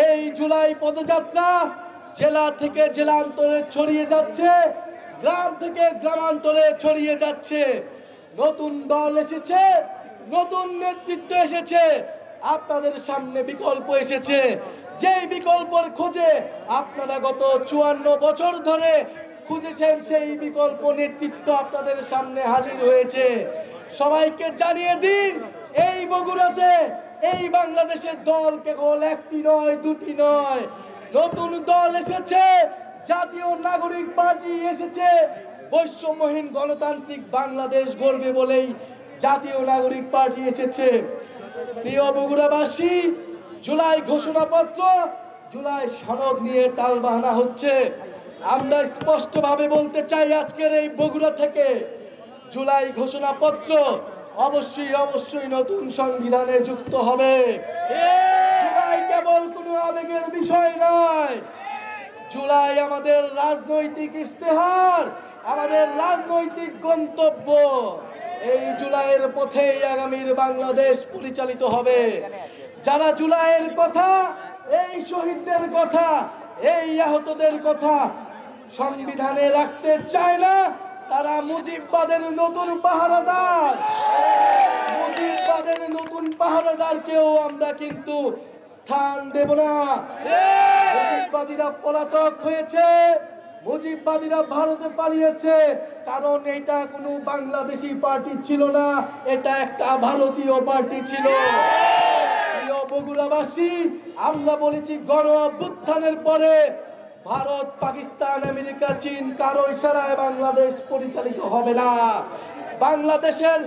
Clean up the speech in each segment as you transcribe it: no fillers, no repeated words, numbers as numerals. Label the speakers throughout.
Speaker 1: এই জুলাই পদযাত্রা জেলা থেকে জেলান্তরে ছড়িয়ে যাচ্ছে, গ্রাম থেকে গ্রামান্তরে ছড়িয়ে যাচ্ছে। নতুন দল এসেছে, নতুন নেতৃত্ব এসেছে, আপনাদের সামনে বিকল্প এসেছে। যেই বিকল্পের খোঁজে আপনারা গত 54 বছর ধরে খুঁজেছেন, সেই বিকল্প নেতৃত্ব আপনাদের সামনে হাজির হয়েছে। সবাইকে জানিয়ে দিন, এই বগুড়াতে এই বাংলাদেশের দল কেবল একটি নয়, দুটি নয়, নতুন দল এসেছে। জাতীয় নাগরিক পার্টি এসেছে। বৈষম্যহীন গণতান্ত্রিক বাংলাদেশ গড়বে বলেই জাতীয় নাগরিক পার্টি এসেছে। প্রিয় বগুড়াবাসী, জুলাই ঘোষণাপত্র, জুলাই সনদ নিয়ে টালবাহানা হচ্ছে। আমরা স্পষ্টভাবে বলতে চাই আজকের এই বগুড়া থেকে, জুলাই ঘোষণাপত্র অবশ্যই নতুন সংবিধানে যুক্ত হবে। জুলাই কেবল কোনো আবেগের বিষয় নয়, জুলাই আমাদের রাজনৈতিক ইশতেহার, আমাদের রাজনৈতিক গন্তব্য। এই জুলাইয়ের পথেই আগামীর বাংলাদেশ পরিচালিত হবে। যারা জুলাইয়ের কথা, এই শহীদদের কথা, এই আহতদের কথা সংবিধানে রাখতে চায় না, তারা মুজিববাদের নতুন পাহারাদার। মুজিববাদের নতুন পাহারাদারকেও আমরা কিন্তু স্থান দেব না। মুজিববাদীরা পলাতক হয়েছে, মুজিববাদীরা ভারতে পালিয়েছে, কারণ এটা কোনো বাংলাদেশি পার্টি ছিল না, এটা একটা ভারতীয় পার্টি ছিল। প্রিয় বগুড়াবাসী, আমরা বলেছি গণ অভ্যুত্থানের পরে ভারত, পাকিস্তান, আমেরিকা, চীন কারো ইশারায় বাংলাদেশ পরিচালিত হবে না। বাংলাদেশের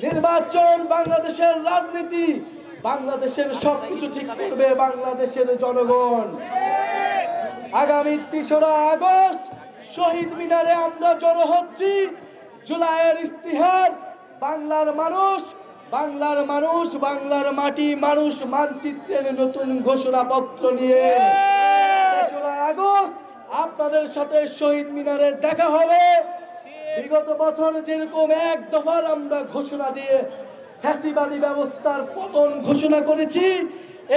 Speaker 1: নির্বাচন, বাংলাদেশের রাজনীতি, বাংলাদেশের সবকিছু ঠিক করবে বাংলাদেশের জনগণ। আগামী ৩রা আগস্ট শহীদ মিনারে আমরা জড়ো হচ্ছি। জুলাইয়ের ইস্তিহার, বাংলার মানুষ, বাংলার মানুষ, বাংলার মাটি, মানুষ মানচিত্রের নতুন ঘোষণাপত্র নিয়ে ৩রা আগস্ট আপনাদের সাথে শহীদ মিনারে দেখা হবে। বিগত বছর যেরকম এক দফার আমরা ঘোষণা দিয়ে ফ্যাসিবাদী ব্যবস্থার পতন ঘোষণা করেছি,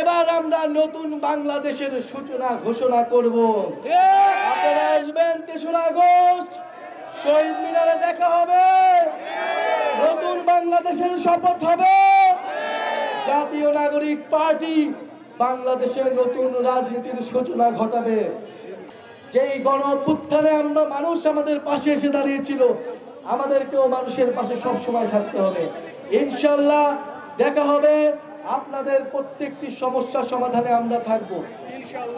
Speaker 1: এবার আমরা নতুন বাংলাদেশের সূচনা ঘোষণা করব। আপনারা আসবেন ৩রা আগস্ট, শহীদ মিনারে দেখা হবে, নতুন বাংলাদেশের শপথ হবে। জাতীয় নাগরিক পার্টি বাংলাদেশের নতুন রাজনীতির সূচনা ঘটাবে। যেই গণ অভ্যুত্থানে আমরা মানুষ আমাদের পাশে এসে দাঁড়িয়েছিল, আমাদেরকেও মানুষের পাশে সবসময় থাকতে হবে। ইনশাল্লাহ দেখা হবে, আপনাদের প্রত্যেকটি সমস্যার সমাধানে আমরা থাকবো।